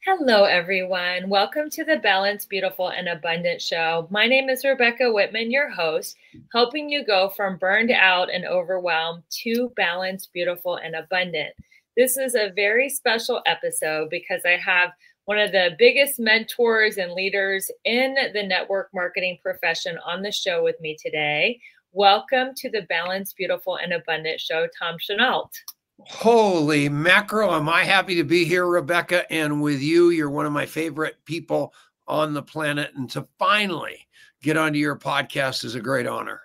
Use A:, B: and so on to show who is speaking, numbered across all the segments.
A: Hello, everyone. Welcome to the Balanced, Beautiful, and Abundant Show. My name is Rebecca Whitman, your host, helping you go from burned out and overwhelmed to balanced, beautiful, and abundant. This is a very special episode because I have one of the biggest mentors and leaders in the network marketing profession on the show with me today. Welcome to the Balanced, Beautiful, and Abundant Show, Tom Chenault.
B: Holy mackerel, am I happy to be here, Rebecca, and with you. You're one of my favorite people on the planet, and to finally get onto your podcast is a great honor.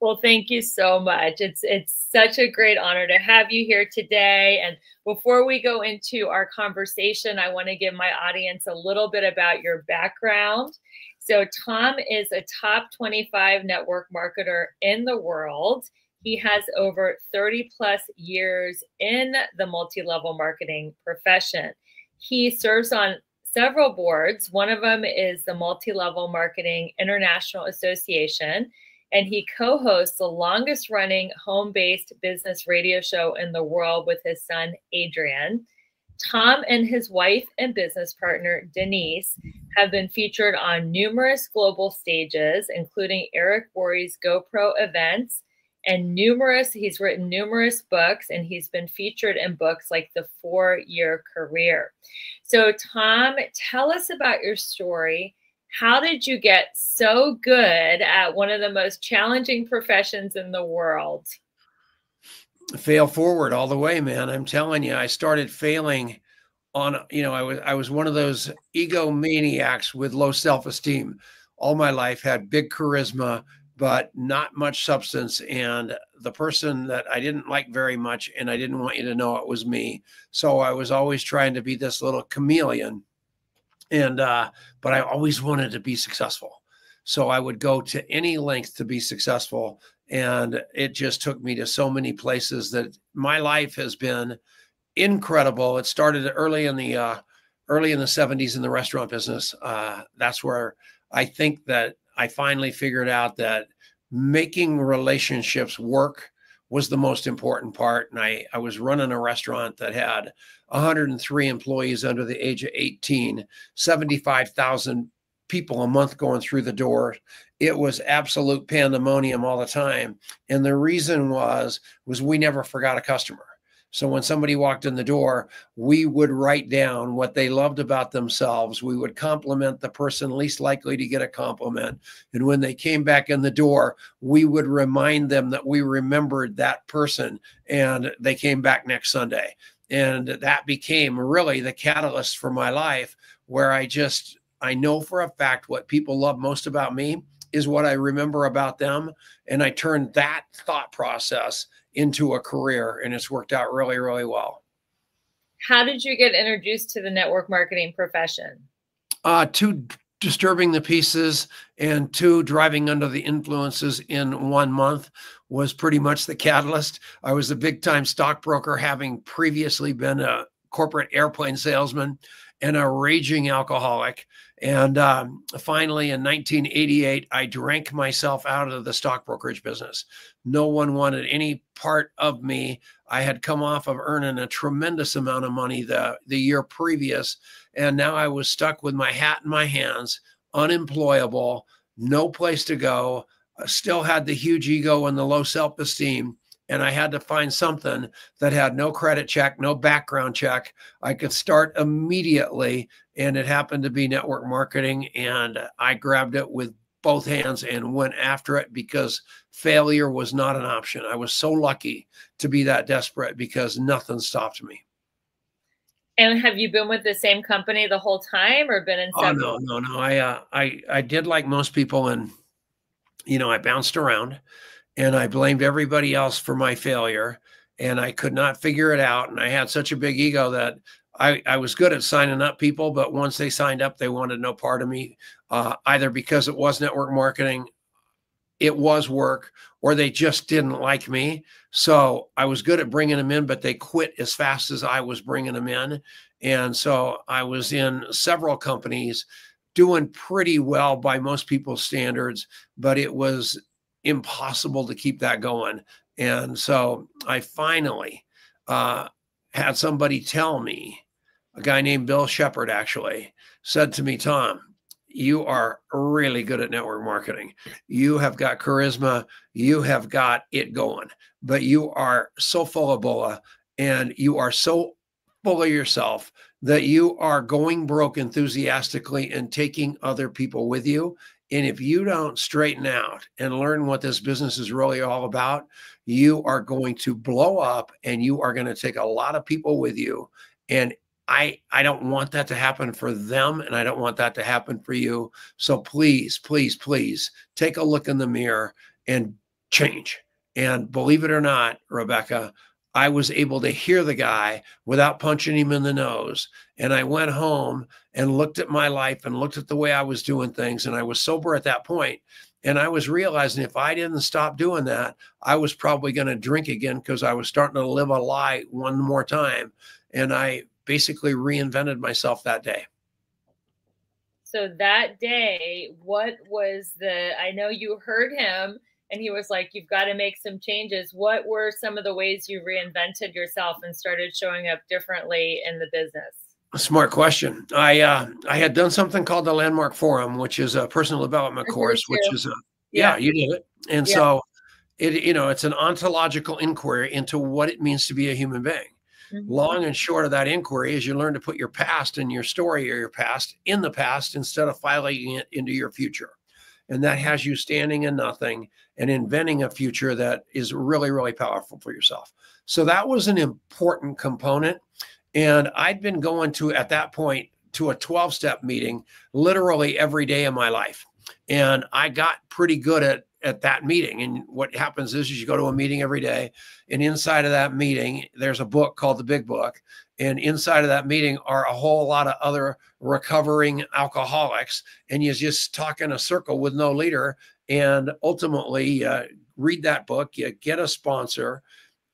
A: Well, thank you so much. It's such a great honor to have you here today. And before we go into our conversation, I want to give my audience a little bit about your background. So Tom is a top 25 network marketer in the world. He has over 30 plus years in the multi-level marketing profession. He serves on several boards. One of them is the Multi-Level Marketing International Association, and he co-hosts the longest running home-based business radio show in the world with his son, Adrian. Tom and his wife and business partner, Denise, have been featured on numerous global stages, including Eric Worre's GoPro events, and he's written numerous books, and he's been featured in books like The 4-Year Career. So Tom, tell us about your story. How did you get so good at one of the most challenging professions in the world?
B: Fail forward all the way, man. I'm telling you, I started failing on, I was one of those egomaniacs with low self-esteem. All my life, had big charisma, but not much substance. And the person that I didn't like very much, and I didn't want you to know it was me. So I was always trying to be this little chameleon. And, but I always wanted to be successful. So I would go to any length to be successful. And it just took me to so many places that my life has been incredible. It started early in the 70s in the restaurant business. That's where I think that I finally figured out that making relationships work was the most important part. And I was running a restaurant that had 103 employees under the age of 18, 75,000 people a month going through the door. It was absolute pandemonium all the time. And the reason was we never forgot a customer. So when somebody walked in the door, we would write down what they loved about themselves. We would compliment the person least likely to get a compliment. And when they came back in the door, we would remind them that we remembered that person and they came back next Sunday. And that became really the catalyst for my life, where I know for a fact what people love most about me is what I remember about them. And I turned that thought process into a career, and it's worked out really, really well.
A: How did you get introduced to the network marketing profession?
B: Two, disturbing the pieces, and two, driving under the influences in 1 month was pretty much the catalyst. I was a big time stockbroker, having previously been a corporate airplane salesman and a raging alcoholic. And finally, in 1988, I drank myself out of the stock brokerage business. No one wanted any part of me. I had come off of earning a tremendous amount of money the year previous, and now I was stuck with my hat in my hands, unemployable, no place to go. I still had the huge ego and the low self-esteem. And I had to find something that had no credit check, no background check. I could start immediately. And it happened to be network marketing. And I grabbed it with both hands and went after it, because failure was not an option. I was so lucky to be that desperate, because nothing stopped me.
A: And have you been with the same company the whole time, or been in several?
B: Oh, no. I did like most people. And, I bounced around. And I blamed everybody else for my failure, and I could not figure it out. And I had such a big ego that I was good at signing up people, but once they signed up, they wanted no part of me, either because it was network marketing, it was work, or they just didn't like me. So I was good at bringing them in, but they quit as fast as I was bringing them in. And so I was in several companies doing pretty well by most people's standards, but it was impossible to keep that going. And so I finally had somebody tell me a guy named Bill Shepard actually said to me, Tom, you are really good at network marketing. You have got charisma. You have got it going, but you are so full of boa and you are so full of yourself that you are going broke enthusiastically and taking other people with you. And if you don't straighten out and learn what this business is really all about, you are going to blow up and you are going to take a lot of people with you. And I don't want that to happen for them, and I don't want that to happen for you. So please, please, please take a look in the mirror and change. And believe it or not, Rebecca, I was able to hear the guy without punching him in the nose. And I went home and looked at my life and looked at the way I was doing things. And I was sober at that point. And I was realizing if I didn't stop doing that, I was probably going to drink again because I was starting to live a lie one more time. And I basically reinvented myself that day.
A: So that day, what was I know you heard him and he was like, you've got to make some changes. What were some of the ways you reinvented yourself and started showing up differently in the business?
B: A smart question. I had done something called the Landmark Forum, which is a personal development course, which is yeah, you did it. And so it's an ontological inquiry into what it means to be a human being. Long and short of that inquiry is you learn to put your past and your story or your past in the past instead of filing it into your future. And that has you standing in nothing and inventing a future that is really, really powerful for yourself. So that was an important component. And I'd been going to, at that point, to a 12-step meeting literally every day of my life. And I got pretty good at that meeting. And what happens is you go to a meeting every day, and inside of that meeting, there's a book called The Big Book. And inside of that meeting are a whole lot of other recovering alcoholics. And you just talk in a circle with no leader. And ultimately, read that book, you get a sponsor,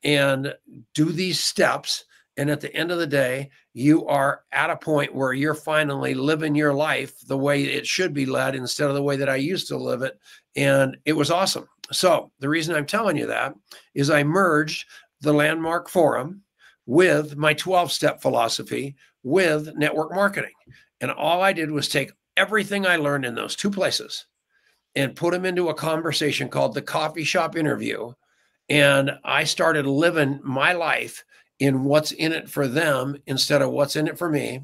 B: and do these steps. And at the end of the day, you are at a point where you're finally living your life the way it should be led instead of the way that I used to live it. And it was awesome. So the reason I'm telling you that is I merged the Landmark Forum with my 12-step philosophy with network marketing. And all I did was take everything I learned in those two places and put them into a conversation called the coffee shop interview. And I started living my life in what's in it for them instead of what's in it for me.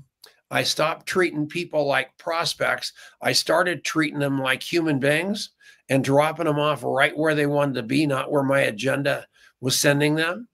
B: I stopped treating people like prospects. I started treating them like human beings and dropping them off right where they wanted to be, not where my agenda was sending them.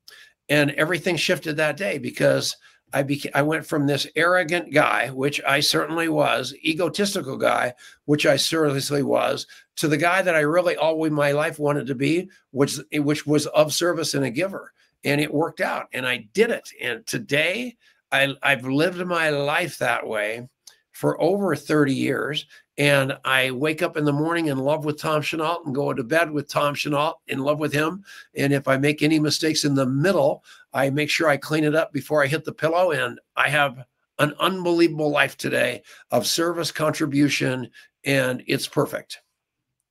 B: And everything shifted that day because I went from this arrogant guy, which I certainly was, egotistical guy, which I seriously was, to the guy that I really all my life wanted to be, which was of service and a giver. And it worked out and I did it. And today I've lived my life that way for over 30 years. And I wake up in the morning in love with Tom Chenault and go to bed with Tom Chenault, in love with him. And if I make any mistakes in the middle, I make sure I clean it up before I hit the pillow. And I have an unbelievable life today of service, contribution, and it's perfect.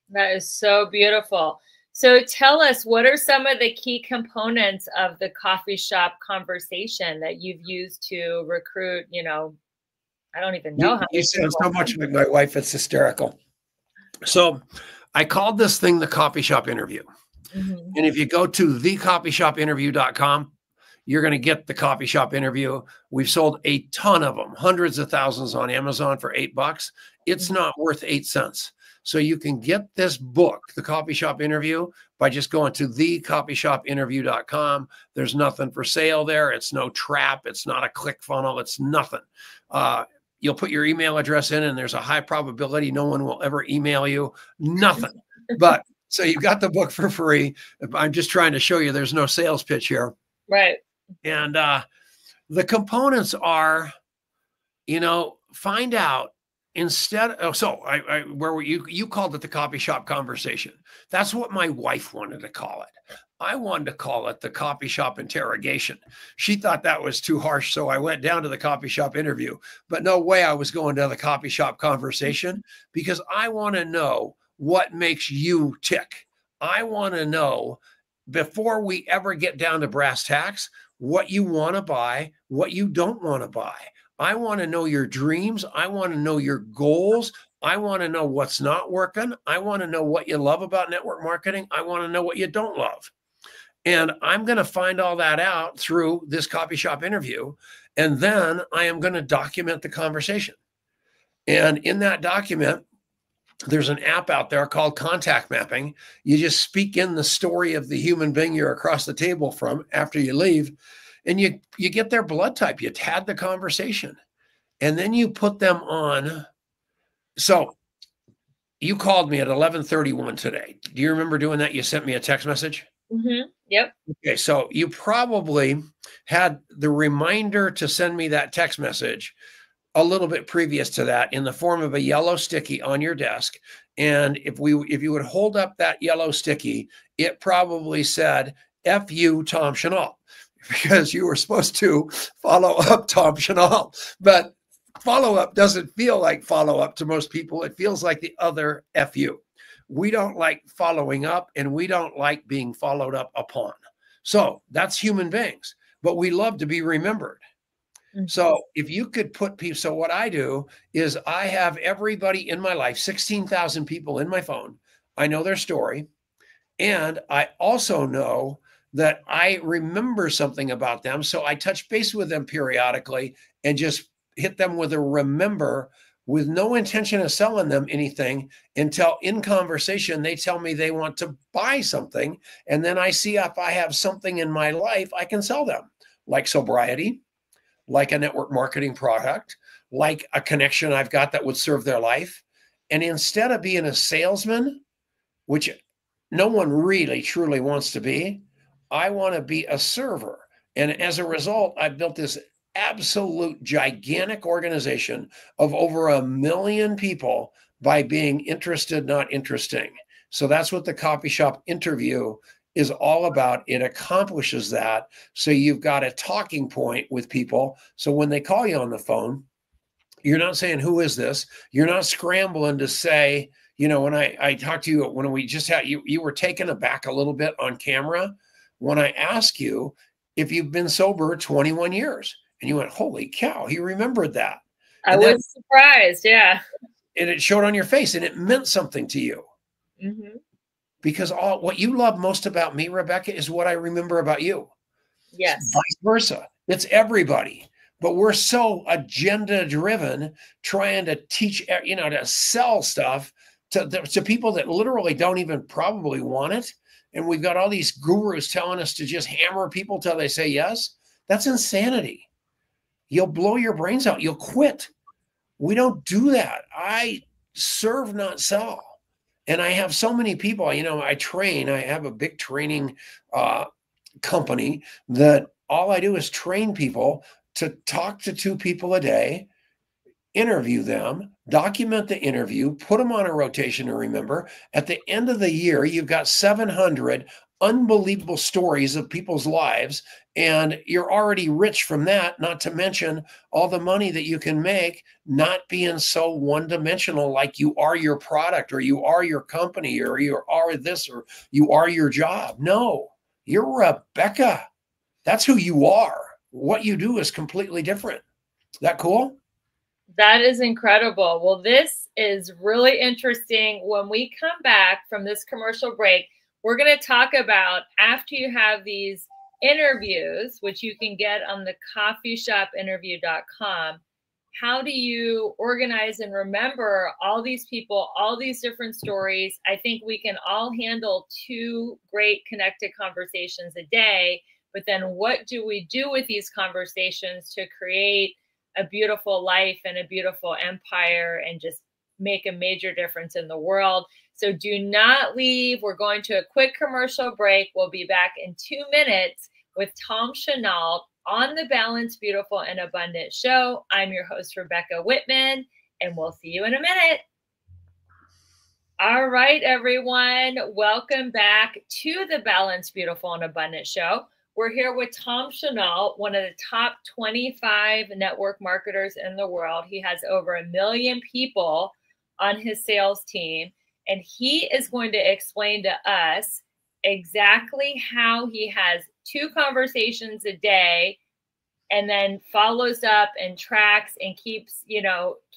A: That is so beautiful. So tell us, what are some of the key components of the coffee shop conversation that you've used to recruit, I don't even know how.
B: You sound so much like my wife. It's hysterical. So I called this thing the coffee shop interview. And if you go to thecoffeeshopinterview.com, you're going to get the coffee shop interview. We've sold a ton of them, hundreds of thousands on Amazon for $8. It's not worth 8 cents. So you can get this book, The Coffee Shop Interview, by just going to thecoffeeshopinterview.com. There's nothing for sale there. It's no trap. It's not a click funnel. It's nothing. You'll put your email address in and there's a high probability no one will ever email you. Nothing. But so you've got the book for free. I'm just trying to show you there's no sales pitch here.
A: Right.
B: And the components are, find out. Instead, where were you? You called it the coffee shop conversation. That's what my wife wanted to call it. I wanted to call it the coffee shop interrogation. She thought that was too harsh, so I went down to the coffee shop interview. But no way I was going to the coffee shop conversation because I want to know what makes you tick. I want to know before we ever get down to brass tacks, what you want to buy, what you don't want to buy. I want to know your dreams. I want to know your goals. I want to know what's not working. I want to know what you love about network marketing. I want to know what you don't love. And I'm going to find all that out through this coffee shop interview. And then I am going to document the conversation. And in that document, there's an app out there called contact mapping. You just speak in the story of the human being you're across the table from after you leave, and you get their blood type. You had the conversation, and then you put them on. So you called me at 11:31 today. Do you remember doing that? You sent me a text message.
A: Mm-hmm. Yep.
B: Okay, so you probably had the reminder to send me that text message a little bit previous to that in the form of a yellow sticky on your desk. And if you would hold up that yellow sticky, it probably said, F you, Tom Chenault, because you were supposed to follow up Tom Chenault. But follow up doesn't feel like follow up to most people. It feels like the other F you. We don't like following up, and we don't like being followed up upon. So that's human beings, but we love to be remembered. So if you could put people, so what I do is I have everybody in my life, 16,000 people in my phone. I know their story. And I also know that I remember something about them. So I touch base with them periodically and just hit them with a remember with no intention of selling them anything until in conversation, they tell me they want to buy something. And then I see if I have something in my life I can sell them, like sobriety, like a network marketing product, like a connection I've got that would serve their life. And instead of being a salesman, which no one really truly wants to be, I want to be a server. And as a result, I've built this absolute gigantic organization of over 1 million people by being interested, not interesting. So that's what the coffee shop interview is all about. It accomplishes that. So you've got a talking point with people. So when they call you on the phone, you're not saying, who is this? You're not scrambling to say, you know, when I talked to you, when we just had, you were taken aback a little bit on camera when I asked you if you've been sober 21 years. And you went, holy cow, he remembered that.
A: I was surprised. Yeah.
B: And it showed on your face, and it meant something to you. Mm-hmm. Because what you love most about me, Rebecca, is what I remember about you.
A: Yes.
B: It's vice versa. It's everybody. But we're so agenda driven, trying to teach, you know, to sell stuff to people that literally don't even probably want it. And we've got all these gurus telling us to just hammer people till they say yes. That's insanity. You'll blow your brains out. You'll quit. We don't do that. I serve, not sell. And I have so many people, you know, I have a big training company that all I do is train people to talk to 2 people a day, interview them, document the interview, put them on a rotation to remember. At the end of the year, you've got 700 unbelievable stories of people's lives, and you're already rich from that, not to mention all the money that you can make not being so one-dimensional, like you are your product or you are your company or you are this or you are your job. No, you're Rebecca. That's who you are. What you do is completely different. Is that cool?
A: That is incredible. Well, this is really interesting. When we come back from this commercial break, we're going to talk about, after you have these interviews, which you can get on the coffeeshopinterview.com, how do you organize and remember all these people, all these different stories? I think we can all handle 2 great connected conversations a day, but then what do we do with these conversations to create a beautiful life and a beautiful empire and just make a major difference in the world? So do not leave. We're going to a quick commercial break. We'll be back in 2 minutes with Tom Chenault on the Balanced, Beautiful, and Abundant show. I'm your host, Rebecca Whitman, and we'll see you in a minute. All right, everyone. Welcome back to the Balanced, Beautiful, and Abundant show. We're here with Tom Chenault, one of the top 25 network marketers in the world. He has over 1 million people on his sales team. And he is going to explain to us exactly how he has 2 conversations a day and then follows up and tracks and keeps,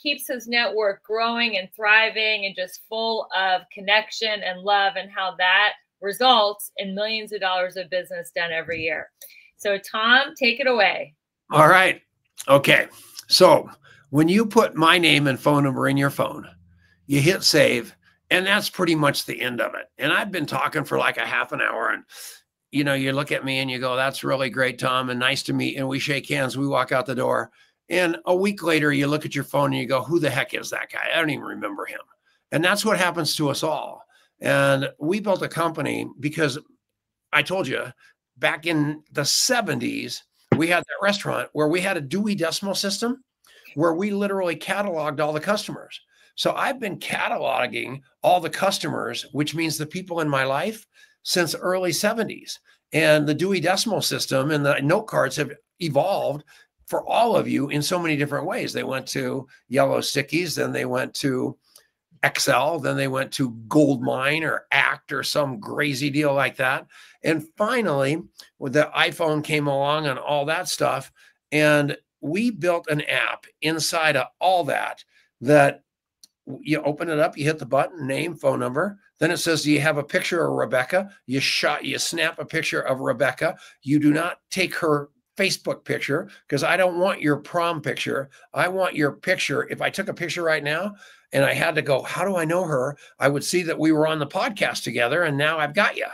A: keeps his network growing and thriving and just full of connection and love, and how that results in millions of dollars of business done every year. So Tom, take it away.
B: All right. Okay. So when you put my name and phone number in your phone, you hit save, and that's pretty much the end of it. And I've been talking for like a half an hour, and you look at me and you go, that's really great, Tom, and nice to meet. And we shake hands, we walk out the door. And a week later, you look at your phone and you go, who the heck is that guy? I don't even remember him. And that's what happens to us all. And we built a company because I told you back in the 70s, we had that restaurant where we had a Dewey Decimal System where we literally cataloged all the customers. So I've been cataloging all the customers, which means the people in my life, since early 70s. And the Dewey Decimal System and the note cards have evolved for all of you in so many different ways. They went to yellow stickies, then they went to Excel, then they went to Goldmine or ACT or some crazy deal like that. And finally, when the iPhone came along and all that stuff, and we built an app inside of all that, that you open it up, you hit the button, name, phone number. Then it says, do you have a picture of Rebecca? You snap a picture of Rebecca. You do not take her Facebook picture, because I don't want your prom picture. I want your picture. If I took a picture right now and I had to go, how do I know her? I would see that we were on the podcast together, and now I've got you.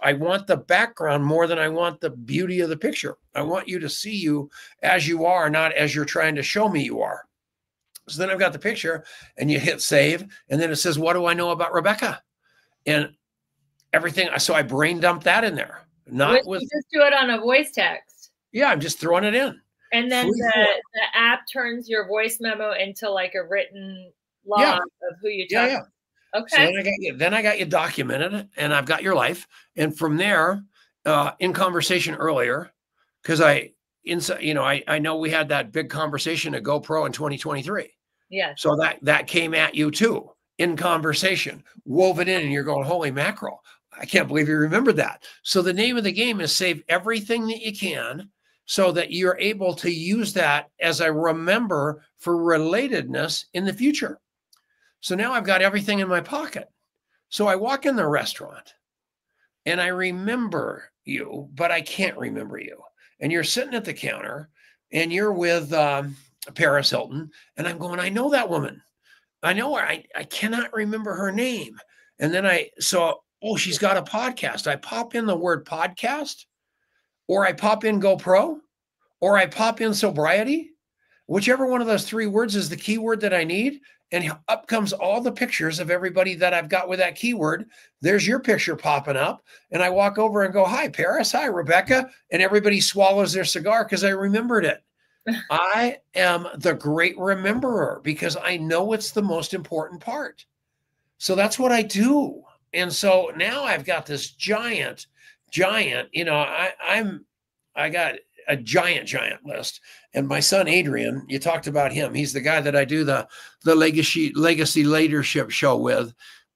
B: I want the background more than I want the beauty of the picture. I want you to see you as you are, not as you're trying to show me you are. So then I've got the picture, and you hit save, and then it says, what do I know about Rebecca? And everything. So I brain dumped that in there.
A: You just do it on a voice text.
B: Yeah, I'm just throwing it in.
A: And then the app turns your voice memo into like a written log of who you talk to. Okay.
B: So then I got you documented, and I've got your life. And from there, in conversation earlier, because I know we had that big conversation at GoPro in 2023.
A: Yeah.
B: So that came at you too, in conversation, woven in, and you're going, holy mackerel, I can't believe you remembered that. So the name of the game is save everything that you can, so that you're able to use that as a remember for relatedness in the future. So now I've got everything in my pocket. So I walk in the restaurant and I remember you, but I can't remember you. And you're sitting at the counter and you're with Paris Hilton. And I'm going, I know that woman. I know her. I cannot remember her name. And then she's got a podcast. I pop in the word podcast, or I pop in GoPro, or I pop in sobriety. Whichever one of those 3 words is the keyword that I need. And up comes all the pictures of everybody that I've got with that keyword. There's your picture popping up. And I walk over and go, hi, Paris. Hi, Rebecca. And everybody swallows their cigar because I remembered it. I am the great rememberer because I know it's the most important part. So that's what I do. And so now I've got this giant, I got a giant list. And my son, Adrian, you talked about him. He's the guy that I do the legacy leadership show with.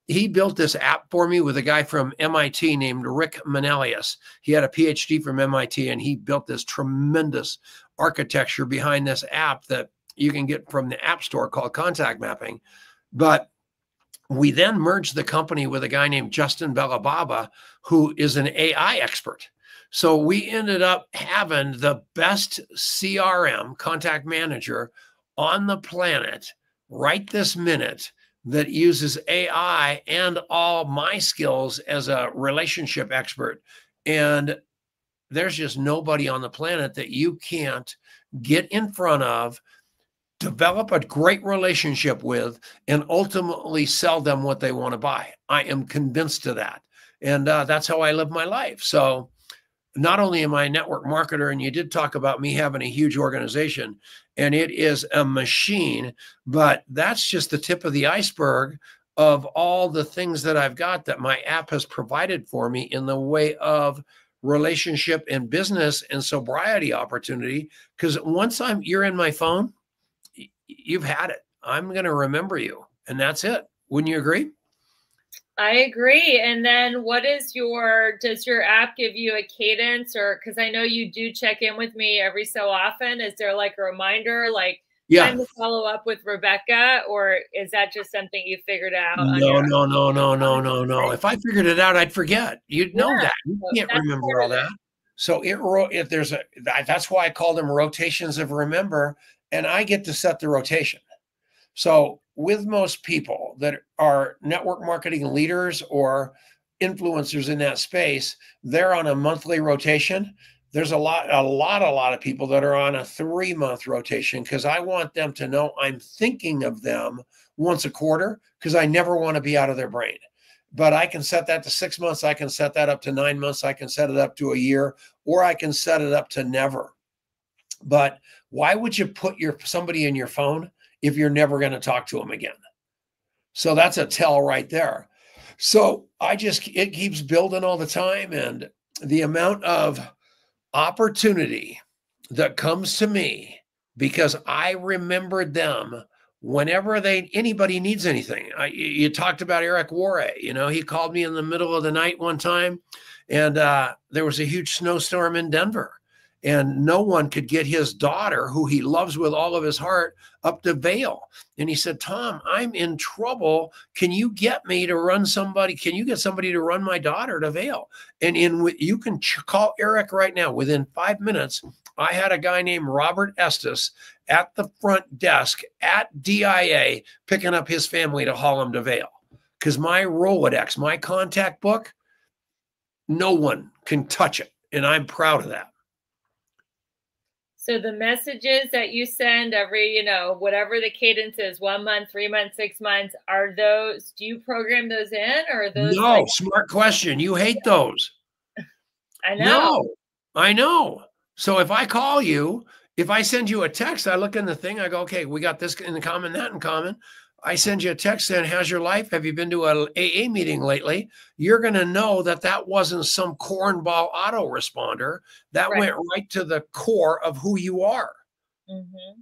B: He built this app for me with a guy from MIT named Rick Manelius. He had a PhD from MIT, and he built this tremendous architecture behind this app that you can get from the App Store called Contact Mapping. But we then merged the company with a guy named Justin Belababa, who is an AI expert. So we ended up having the best CRM, contact manager, on the planet right this minute that uses AI and all my skills as a relationship expert. And there's just nobody on the planet that you can't get in front of, develop a great relationship with, and ultimately sell them what they want to buy. I am convinced of that. And that's how I live my life. So not only am I a network marketer, and you did talk about me having a huge organization, and it is a machine, but that's just the tip of the iceberg of all the things that I've got that my app has provided for me in the way of relationship and business and sobriety opportunity. Because once you're in my phone, you've had it. I'm going to remember you, and that's it. Wouldn't you agree?
A: I agree. And then does your app give you a cadence, or, because I know you do check in with me every so often. Is there like a reminder, like
B: Yeah.
A: time to follow up with Rebecca, or is that just something you figured out on your
B: No,
A: own?
B: no, no, no, no, no, no. If I figured it out, I'd forget. You'd
A: Yeah,
B: know that. You
A: so
B: can't
A: that's
B: remember
A: part
B: all
A: of it.
B: that. So if there's that's why I call them rotations of remember, and I get to set the rotation. So with most people that are network marketing leaders or influencers in that space, they're on a monthly rotation. There's a lot of people that are on a 3-month rotation because I want them to know I'm thinking of them once a quarter because I never want to be out of their brain. But I can set that to 6 months. I can set that up to 9 months. I can set it up to a year, or I can set it up to never. But why would you put somebody in your phone if you're never going to talk to them again? So that's a tell right there. So it keeps building all the time. And the amount of opportunity that comes to me because I remembered them whenever anybody needs anything. You talked about Eric Warre. He called me in the middle of the night one time, and there was a huge snowstorm in Denver, and no one could get his daughter, who he loves with all of his heart, up to Vail. And he said, Tom, I'm in trouble. Can you get somebody to run my daughter to Vail? And you can call Eric right now. Within 5 minutes, I had a guy named Robert Estes at the front desk at DIA picking up his family to haul him to Vail. Because my Rolodex, my contact book, no one can touch it. And I'm proud of that.
A: So the messages that you send every, whatever the cadence is, 1 month, 3 months, 6 months, do you program those in, or are those
B: No, smart question. You hate those.
A: I know.
B: No, I know. So if I call you, if I send you a text, I look in the thing, I go, okay, we got this in common, that in common. I send you a text saying, how's your life? Have you been to an AA meeting lately? You're going to know that wasn't some cornball autoresponder. That went right to the core of who you are.
A: Mm-hmm.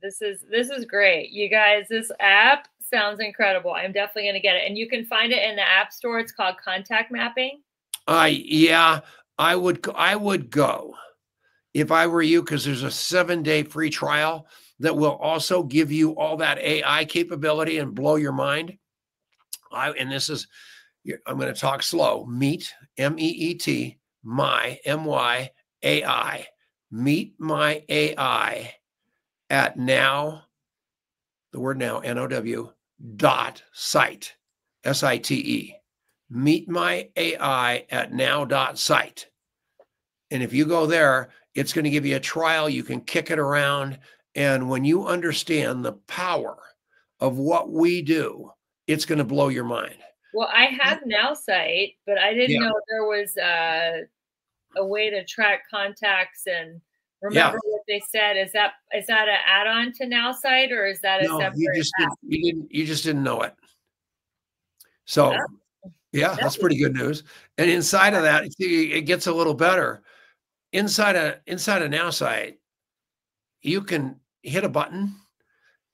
A: This is great. You guys, this app sounds incredible. I'm definitely going to get it. And you can find it in the App Store. It's called Contact Mapping.
B: Yeah, I would go if I were you, because there's a 7-day free trial that will also give you all that AI capability and blow your mind. I'm going to talk slow. Meet, MEET, MYAI. Meet my AI at now, the word now, NOW, .site, SITE. Meet my AI at now.site. And if you go there, it's going to give you a trial. You can kick it around. And when you understand the power of what we do, it's going to blow your mind.
A: Well, I have NowSite, but I didn't know there was a way to track contacts and remember what they said. Is that an add-on to NowSite, or is that a separate app?
B: You just didn't know it. So that's pretty good news. And inside of that, it gets a little better. Inside a NowSite, you can hit a button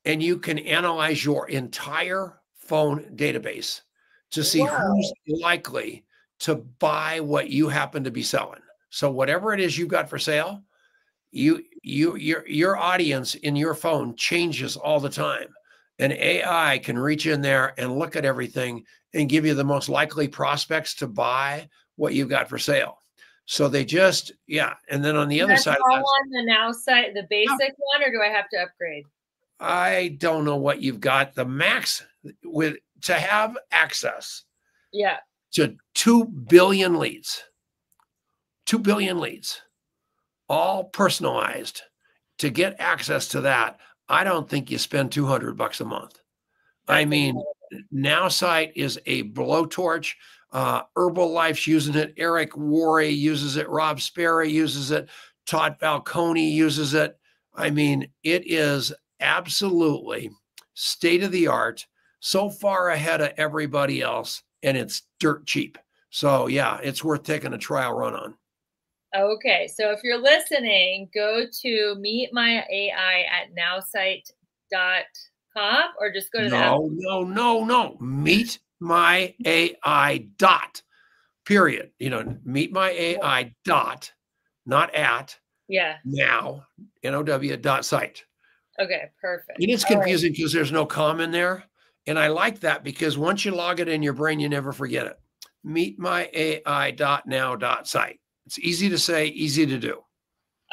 B: and you can analyze your entire phone database to see who's likely to buy what you happen to be selling. So whatever it is you've got for sale, your audience in your phone changes all the time. And AI can reach in there and look at everything and give you the most likely prospects to buy what you've got for sale. So they and then on the other side of that,
A: on the NowSite, the basic one, or do I have to upgrade?
B: I don't know what you've got. The max to have access to 2 billion leads, 2 billion leads, all personalized. To get access to that, I don't think you spend $200 a month. I mean, NowSite is a blowtorch. Herbalife's using it. Eric Warre uses it. Rob Sperry uses it. Todd Falcone uses it. I mean, it is absolutely state of the art, so far ahead of everybody else, and it's dirt cheap. So yeah, it's worth taking a trial run on.
A: Okay, so if you're listening, go to Meet My AI at nowsite.com or just go to the app?
B: No, no, no, no. Meet my AI dot, period. You know, meet my AI dot, not at,
A: Yeah.
B: now, NOW dot site.
A: Okay, perfect.
B: It is
A: All right.
B: confusing because there's no comma in there. And I like that because once you log it in your brain, you never forget it. Meet my AI dot now dot site. It's easy to say, easy to do.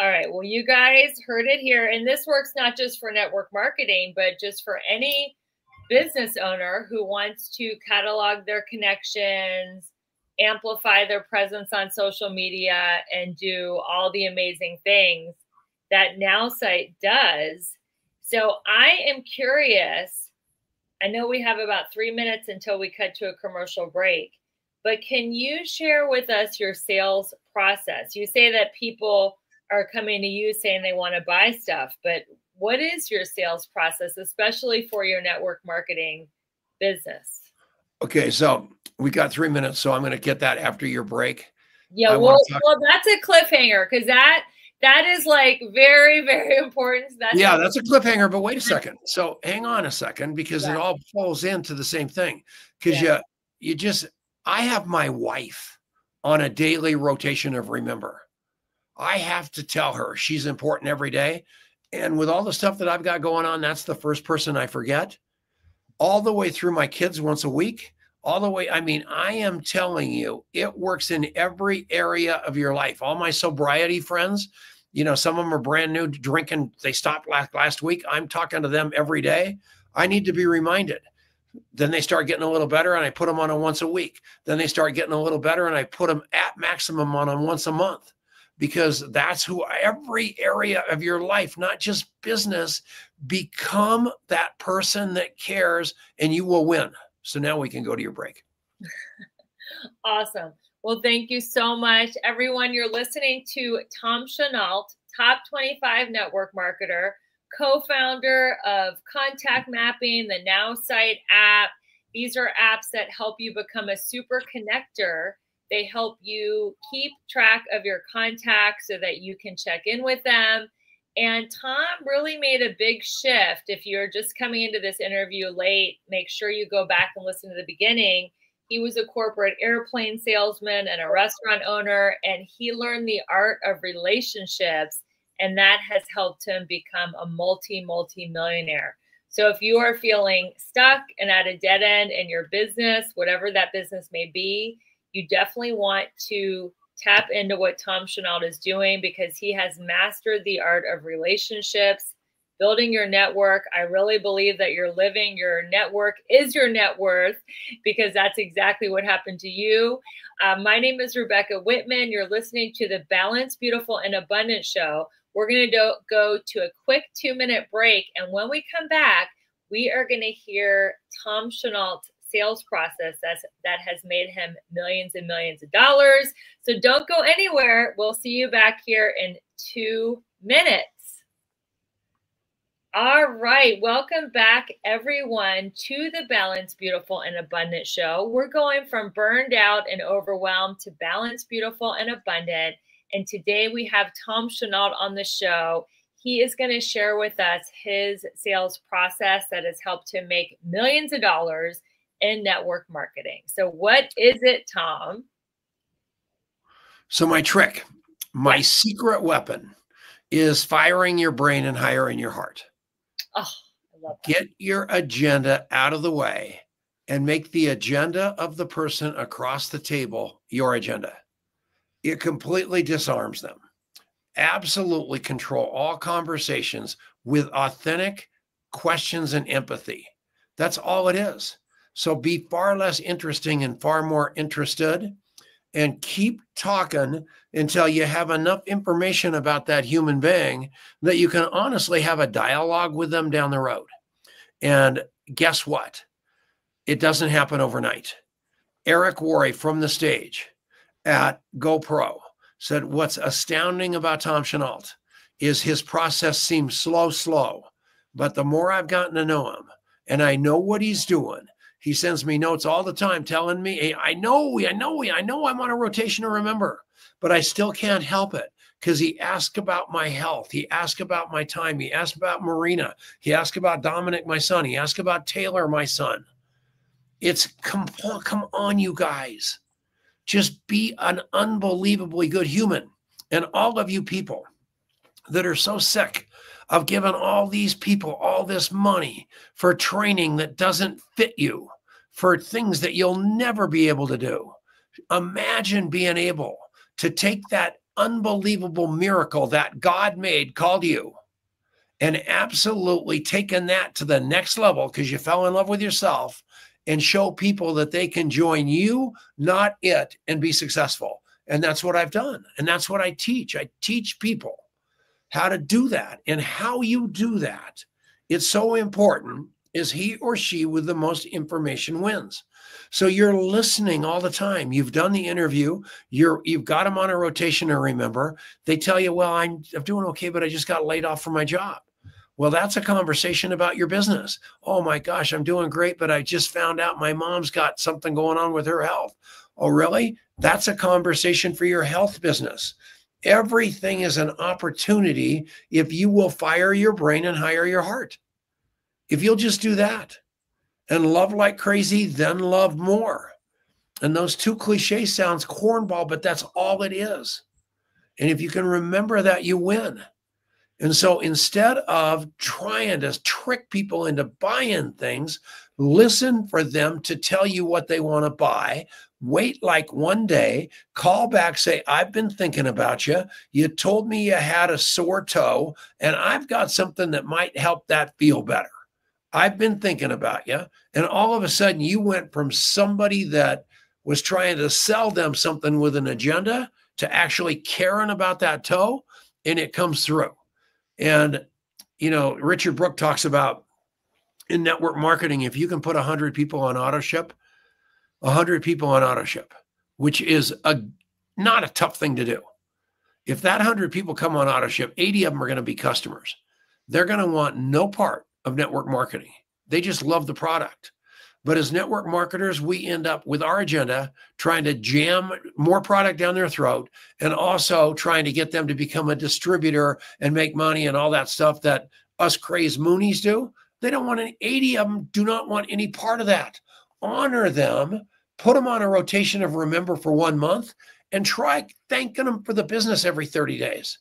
A: All right. Well, you guys heard it here. And this works not just for network marketing, but just for any business owner who wants to catalog their connections, amplify their presence on social media, and do all the amazing things that Now Site does. So I am curious. I know we have about 3 minutes until we cut to a commercial break, but can you share with us your sales process? You say that people are coming to you saying they want to buy stuff, but what is your sales process, especially for your network marketing business?
B: Okay, so we got 3 minutes, so I'm going to get that after your break.
A: Yeah, well, that's a cliffhanger because that is like very, very important.
B: That's a cliffhanger, but wait a second. So hang on a second because it all falls into the same thing. Because I have my wife on a daily rotation of remember. I have to tell her she's important every day. And with all the stuff that I've got going on, that's the first person I forget. All the way through my kids once a week, all the way. I mean, I am telling you, it works in every area of your life. All my sobriety friends, you know, some of them are brand new drinking. They stopped last week. I'm talking to them every day. I need to be reminded. Then they start getting a little better and I put them on a once a week. Then they start getting a little better and I put them at maximum on a once a month. Because that's who every area of your life, not just business, become that person that cares and you will win. So now we can go to your break.
A: Awesome. Well, thank you so much. Everyone, you're listening to Tom Chenault, top 25 network marketer, co-founder of Contact Mapping, the Now Site app. These are apps that help you become a super connector. They help you keep track of your contacts so that you can check in with them. And Tom really made a big shift. If you're just coming into this interview late, make sure you go back and listen to the beginning. He was a corporate airplane salesman and a restaurant owner, and he learned the art of relationships, and that has helped him become a multi-millionaire. So if you are feeling stuck and at a dead end in your business, whatever that business may be, you definitely want to tap into what Tom Chenault is doing because he has mastered the art of relationships, building your network. I really believe that you're living your network is your net worth because that's exactly what happened to you. My name is Rebecca Whitman. You're listening to the Balanced, Beautiful, and Abundant Show. We're going to go to a quick 2-minute break. And when we come back, we are going to hear Tom Chenault's sales process that has made him millions and millions of dollars. So don't go anywhere. We'll see you back here in 2 minutes. All right. Welcome back, everyone, to the Balanced, Beautiful, and Abundant Show. We're going from burned out and overwhelmed to balanced, beautiful, and abundant. And today we have Tom Chenault on the show. He is going to share with us his sales process that has helped him make millions of dollars in network marketing. So what is it, Tom?
B: So my trick, my secret weapon is firing your brain and hiring your heart.
A: Oh, I love that.
B: Get your agenda out of the way and make the agenda of the person across the table your agenda. It completely disarms them. Absolutely control all conversations with authentic questions and empathy. That's all it is. So be far less interesting and far more interested, and keep talking until you have enough information about that human being that you can honestly have a dialogue with them down the road. And guess what? It doesn't happen overnight. Eric Worre from the stage at GoPro said, what's astounding about Tom Chenault is his process seems slow, but the more I've gotten to know him and I know what he's doing, he sends me notes all the time telling me, hey, I know I'm on a rotation to remember, but I still can't help it because he asked about my health. He asked about my time. He asked about Marina. He asked about Dominic, my son. He asked about Taylor, my son. It's come on, you guys. Just be an unbelievably good human. And all of you people that are so sick of giving all these people all this money for training that doesn't fit you, for things that you'll never be able to do. Imagine being able to take that unbelievable miracle that God made called you and absolutely taking that to the next level because you fell in love with yourself and show people that they can join you, not it, and be successful. And that's what I've done. And that's what I teach. I teach people how to do that. And how you do that, it's so important, is he or she with the most information wins. So you're listening all the time. You've done the interview. You've got them on a rotation. Or remember, they tell you, well, I'm doing okay, but I just got laid off from my job. Well, that's a conversation about your business. Oh my gosh, I'm doing great, but I just found out my mom's got something going on with her health. Oh, really? That's a conversation for your health business. Everything is an opportunity if you will fire your brain and hire your heart. If you'll just do that and love like crazy, then love more. And those two cliches sounds cornball, but that's all it is. And if you can remember that, you win. And so instead of trying to trick people into buying things, listen for them to tell you what they want to buy. Wait like one day, call back, say, I've been thinking about you. You told me you had a sore toe, and I've got something that might help that feel better. I've been thinking about you. And all of a sudden, you went from somebody that was trying to sell them something with an agenda to actually caring about that toe, and it comes through. And, you know, Richard Brooke talks about in network marketing, if you can put 100 people on auto ship, 100 people on auto ship, which is not a tough thing to do. If that 100 people come on auto ship, 80 of them are going to be customers. They're going to want no part of network marketing. They just love the product. But as network marketers, we end up with our agenda trying to jam more product down their throat and also trying to get them to become a distributor and make money and all that stuff that us crazed Moonies do. They don't want 80 of them do not want any part of that. Honor them, put them on a rotation of remember for 1 month, and try thanking them for the business every 30 days.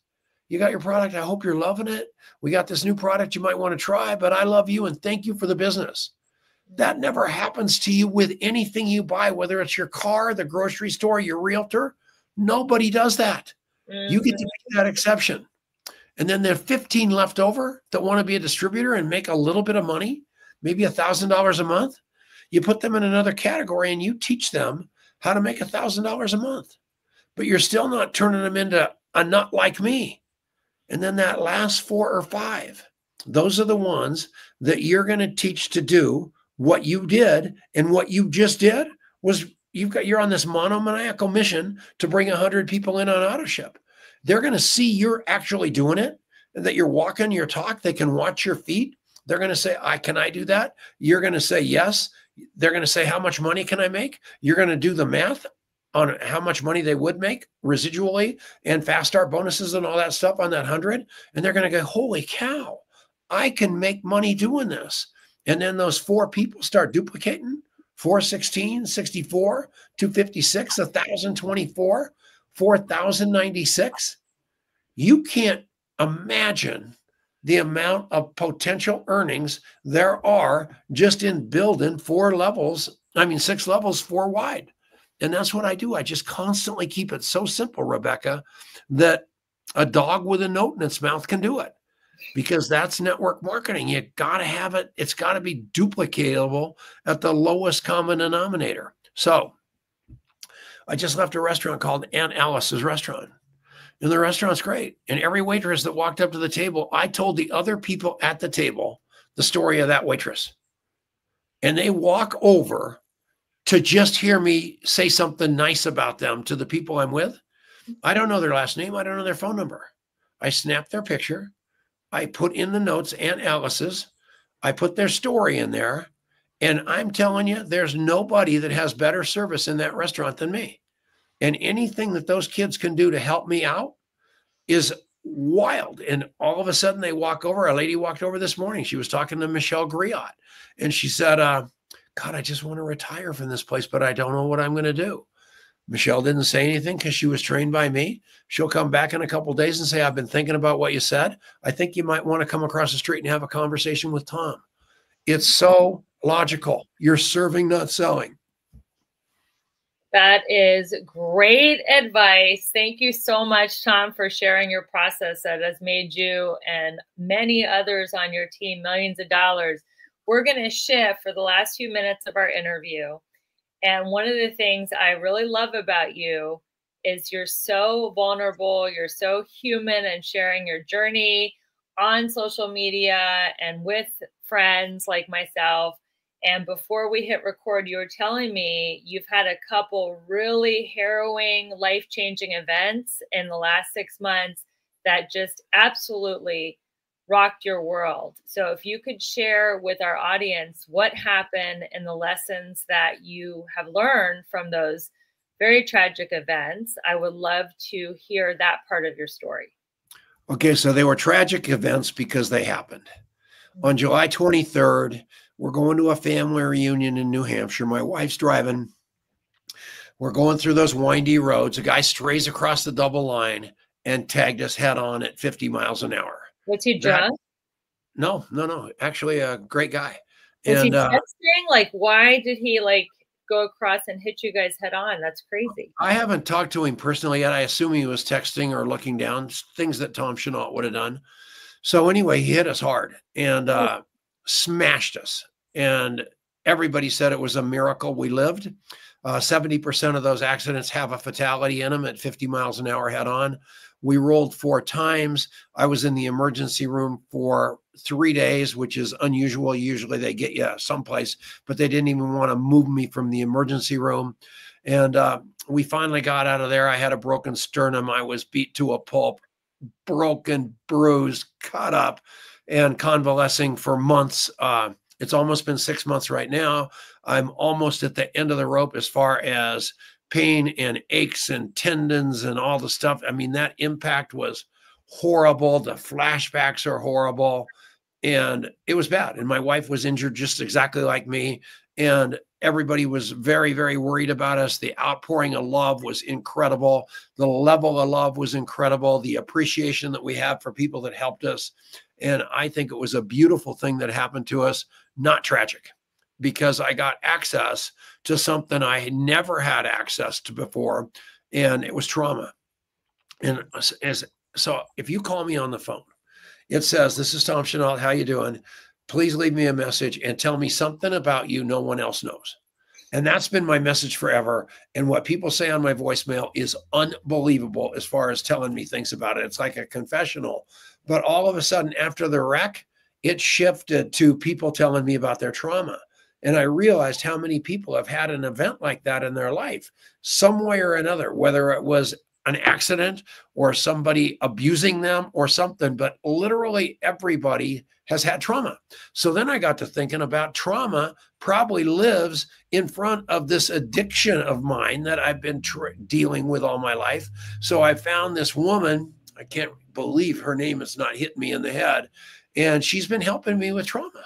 B: You got your product. I hope you're loving it. We got this new product you might want to try, but I love you and thank you for the business. That never happens to you with anything you buy, whether it's your car, the grocery store, your realtor. Nobody does that. Mm-hmm. You get to be that exception. And then there are 15 left over that want to be a distributor and make a little bit of money, maybe $1,000 a month. You put them in another category and you teach them how to make $1,000 a month. But you're still not turning them into a nut like me. And then that last 4 or 5, those are the ones that you're going to teach to do what you did. And what you just did was you're on this monomaniacal mission to bring 100 people in on auto ship. They're going to see you're actually doing it, and that you're walking your talk. They can watch your feet. They're going to say, can I do that? You're going to say yes. They're going to say, how much money can I make? You're going to do the math on how much money they would make residually and fast start bonuses and all that stuff on that 100. And they're going to go, holy cow, I can make money doing this. And then those 4 people start duplicating 416, 64, 256, 1,024, 4,096. You can't imagine the amount of potential earnings there are just in building 6 levels 4 wide. And that's what I do. I just constantly keep it so simple, Rebecca, that a dog with a note in its mouth can do it, because that's network marketing. You got to have it. It's got to be duplicatable at the lowest common denominator. So I just left a restaurant called Aunt Alice's Restaurant. And the restaurant's great. And every waitress that walked up to the table, I told the other people at the table the story of that waitress. And they walk over to just hear me say something nice about them to the people I'm with. I don't know their last name. I don't know their phone number. I snap their picture. I put in the notes, Aunt Alice's. I put their story in there. And I'm telling you, there's nobody that has better service in that restaurant than me. And anything that those kids can do to help me out is wild. And all of a sudden they walk over. A lady walked over this morning. She was talking to Michelle Griot, and she said, God, I just want to retire from this place, but I don't know what I'm going to do. Michelle didn't say anything because she was trained by me. She'll come back in a couple of days and say, I've been thinking about what you said. I think you might want to come across the street and have a conversation with Tom. It's so logical. You're serving, not selling.
A: That is great advice. Thank you so much, Tom, for sharing your process that has made you and many others on your team millions of dollars. We're going to shift for the last few minutes of our interview. And one of the things I really love about you is you're so vulnerable, you're so human, and sharing your journey on social media and with friends like myself. And before we hit record, you were telling me you've had a couple really harrowing, life-changing events in the last 6 months that just absolutely rocked your world. So if you could share with our audience what happened and the lessons that you have learned from those very tragic events, I would love to hear that part of your story.
B: Okay, so they were tragic events because they happened. On July 23rd, we're going to a family reunion in New Hampshire. My wife's driving. We're going through those windy roads. A guy strays across the double line and tagged us head on at 50 miles an hour.
A: Was he drunk?
B: No. Actually, a great guy.
A: Was he texting? Like, why did he go across and hit you guys head on? That's crazy.
B: I haven't talked to him personally yet. I assume he was texting or looking down, things that Tom Chenault would have done. So anyway, he hit us hard and smashed us. And everybody said it was a miracle we lived. 70% of those accidents have a fatality in them at 50 miles an hour head on. We rolled 4 times. I was in the emergency room for 3 days, which is unusual. Usually they get you someplace, but they didn't even want to move me from the emergency room. And we finally got out of there. I had a broken sternum. I was beat to a pulp, broken, bruised, cut up, and convalescing for months. It's almost been 6 months right now. I'm almost at the end of the rope as far as pain and aches and tendons and all the stuff. I mean, that impact was horrible. The flashbacks are horrible. And it was bad. And my wife was injured just exactly like me. And everybody was very, very worried about us. The outpouring of love was incredible. The level of love was incredible. The appreciation that we have for people that helped us. And I think it was a beautiful thing that happened to us, not tragic, because I got access to something I had never had access to before, and it was trauma. And so if you call me on the phone, it says, this is Tom Chenault, how you doing? Please leave me a message and tell me something about you no one else knows. And that's been my message forever. And what people say on my voicemail is unbelievable as far as telling me things about it. It's like a confessional. But all of a sudden, after the wreck, it shifted to people telling me about their trauma. And I realized how many people have had an event like that in their life, some way or another, whether it was an accident or somebody abusing them or something, but literally everybody has had trauma. So then I got to thinking about trauma probably lives in front of this addiction of mine that I've been dealing with all my life. So I found this woman, I can't believe her name has not hit me in the head, and she's been helping me with trauma.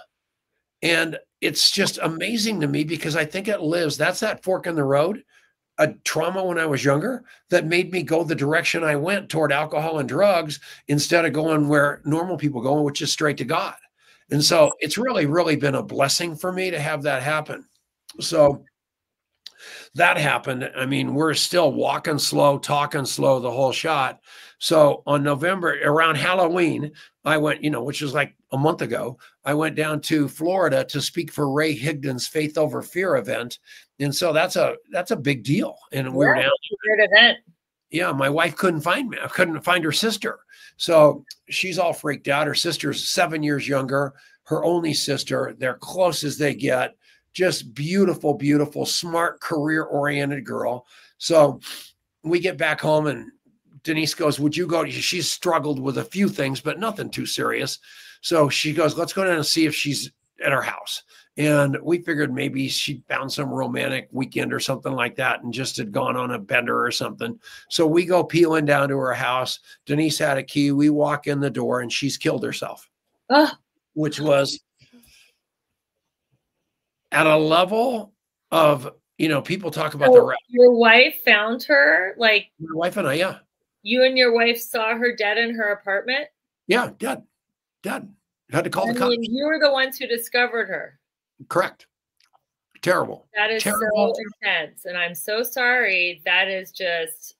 B: And it's just amazing to me because I think it lives. That's that fork in the road, a trauma when I was younger that made me go the direction I went toward alcohol and drugs instead of going where normal people go, which is straight to God. And so it's really, really been a blessing for me to have that happen. So that happened. I mean, we're still walking slow, talking slow, the whole shot. So on November, around Halloween, I went, which was like a month ago, I went down to Florida to speak for Ray Higdon's Faith Over Fear event. And so that's a big deal. And we were down.
A: Great event.
B: Yeah, my wife couldn't find me. I couldn't find her sister. So she's all freaked out. Her sister's 7 years younger, her only sister. They're close as they get. Just beautiful, beautiful, smart, career-oriented girl. So we get back home and Denise goes, would you go? She's struggled with a few things, but nothing too serious. So she goes, let's go down and see if she's at our house. And we figured maybe she found some romantic weekend or something like that and just had gone on a bender or something. So we go peeling down to her house. Denise had a key. We walk in the door and she's killed herself, which was at a level of, people talk about the
A: your wife found her, like
B: my wife and I, yeah.
A: You and your wife saw her dead in her apartment?
B: Yeah, dead. Had to call the cops.
A: You were the ones who discovered her.
B: Correct. Terrible.
A: That is
B: terrible.
A: So intense. And I'm so sorry. That is just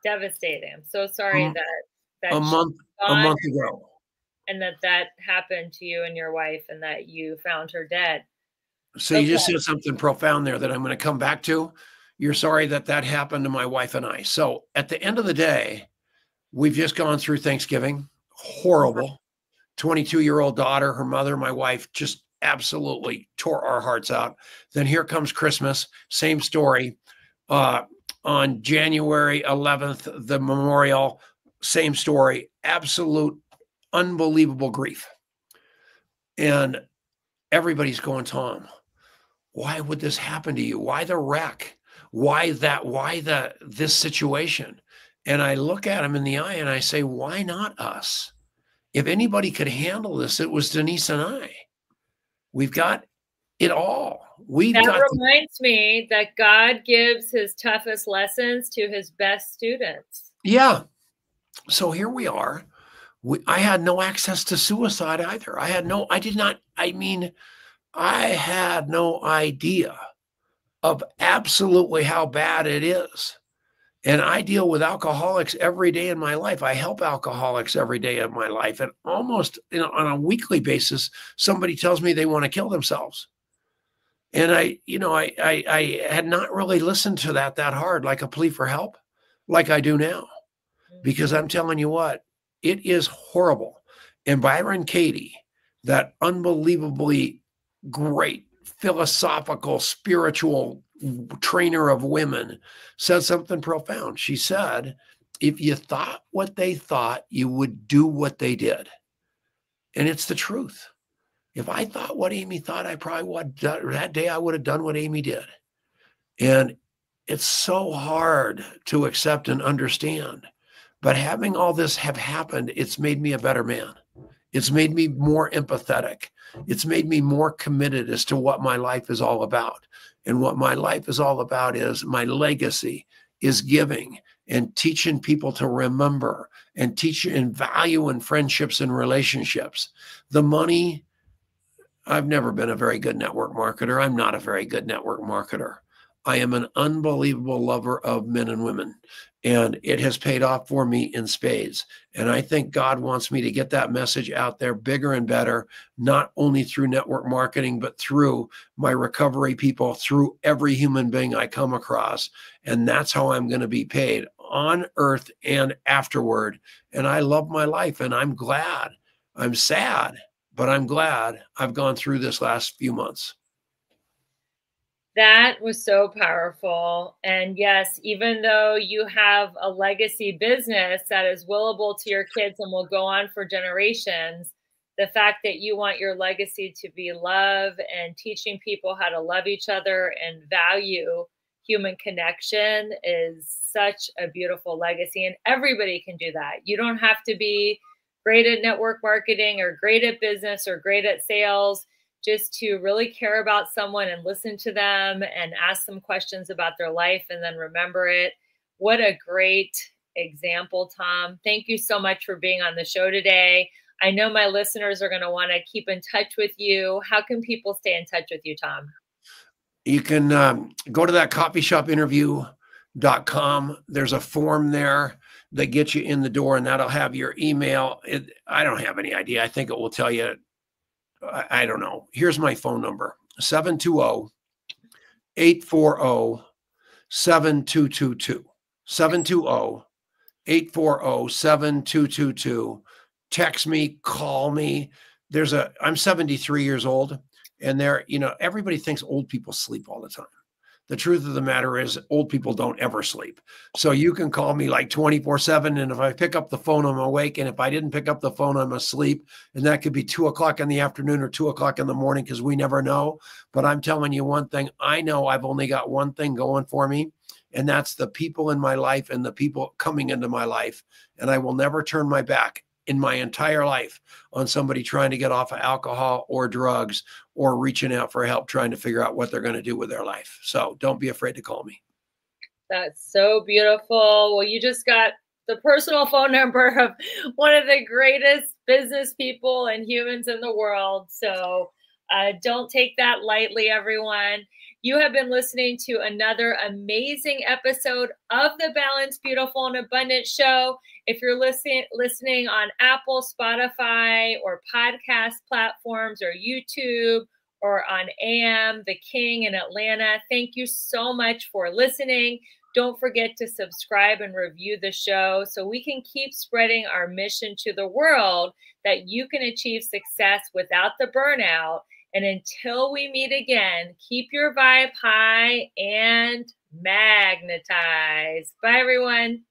A: devastating. I'm so sorry that
B: a month ago.
A: And that happened to you and your wife and that you found her dead.
B: So you just said something profound there that I'm going to come back to. You're sorry that happened to my wife and I. So at the end of the day, we've just gone through Thanksgiving. Horrible. 22-year-old daughter, her mother, my wife, just absolutely tore our hearts out. Then here comes Christmas, same story. On January 11th, the memorial, same story, absolute unbelievable grief. And everybody's going, Tom, why would this happen to you? Why the wreck? Why this situation? And I look at him in the eye and I say, why not us? If anybody could handle this, it was Denise and I. We've got it all.
A: That reminds me that God gives his toughest lessons to his best students.
B: Yeah. So here we are. I had no access to suicide either. I had no idea of absolutely how bad it is. And I deal with alcoholics every day in my life. I help alcoholics every day of my life. And almost on a weekly basis, somebody tells me they want to kill themselves. And I had not really listened to that hard, like a plea for help, like I do now. Because I'm telling you what, it is horrible. And Byron Katie, that unbelievably great philosophical, spiritual trainer of women, said something profound. She said, if you thought what they thought, you would do what they did. And it's the truth. If I thought what Amy thought, I probably would, that day I would have done what Amy did. And it's so hard to accept and understand. But having all this have happened, it's made me a better man. It's made me more empathetic. It's made me more committed as to what my life is all about. And what my life is all about is my legacy is giving and teaching people to remember and teaching and value in friendships and relationships. The money, I've never been a very good network marketer. I'm not a very good network marketer. I am an unbelievable lover of men and women, and it has paid off for me in spades. And I think God wants me to get that message out there bigger and better, not only through network marketing, but through my recovery people, through every human being I come across. And that's how I'm going to be paid on earth and afterward. And I love my life, and I'm glad. I'm sad, but I'm glad I've gone through this last few months.
A: That was so powerful. And yes, even though you have a legacy business that is willable to your kids and will go on for generations, the fact that you want your legacy to be love and teaching people how to love each other and value human connection is such a beautiful legacy. And everybody can do that. You don't have to be great at network marketing or great at business or great at sales. Just to really care about someone and listen to them and ask them questions about their life and then remember it. What a great example, Tom. Thank you so much for being on the show today. I know my listeners are going to want to keep in touch with you. How can people stay in touch with you, Tom?
B: You can go to that coffeeshopinterview.com. There's a form there that gets you in the door, and that'll have your email. I don't have any idea. I think it will tell you. I don't know. Here's my phone number, 720-840-7222. 720-840-7222. Text me, call me. I'm 73 years old, and everybody thinks old people sleep all the time. The truth of the matter is old people don't ever sleep. So you can call me like 24/7. And if I pick up the phone, I'm awake. And if I didn't pick up the phone, I'm asleep. And that could be 2 o'clock in the afternoon or 2 o'clock in the morning, because we never know. But I'm telling you one thing, I know I've only got one thing going for me. And that's the people in my life and the people coming into my life. And I will never turn my back in my entire life on somebody trying to get off of alcohol or drugs or reaching out for help, trying to figure out what they're going to do with their life. So don't be afraid to call me.
A: That's so beautiful. Well, you just got the personal phone number of one of the greatest business people and humans in the world. So don't take that lightly, everyone. You have been listening to another amazing episode of the Balanced, Beautiful, and Abundant Show. If you're listening on Apple, Spotify, or podcast platforms, or YouTube, or on AM, The King in Atlanta, thank you so much for listening. Don't forget to subscribe and review the show so we can keep spreading our mission to the world that you can achieve success without the burnout. And until we meet again, keep your vibe high and magnetize. Bye, everyone.